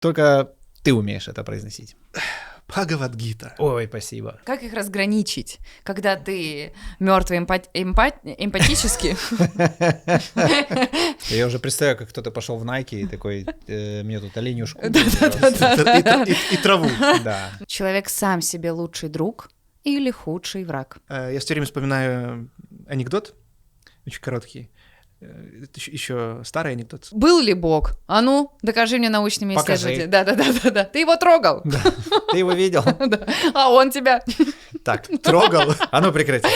Только ты умеешь это произносить. Бхагавад-гита. Ой, спасибо. Как их разграничить, когда ты мертвый эмпатически? Я уже представляю, как кто-то пошел в Nike и такой, мне тут оленюшку. И траву. Да. Человек сам себе лучший друг или худший враг? Я все время вспоминаю анекдот, очень короткий. Это еще старый анекдот. Был ли Бог? А ну, докажи мне научными Покажи. исследователями. Да. Ты его трогал? Ты его видел? Да. А он тебя? Так, Трогал. а ну прекрати.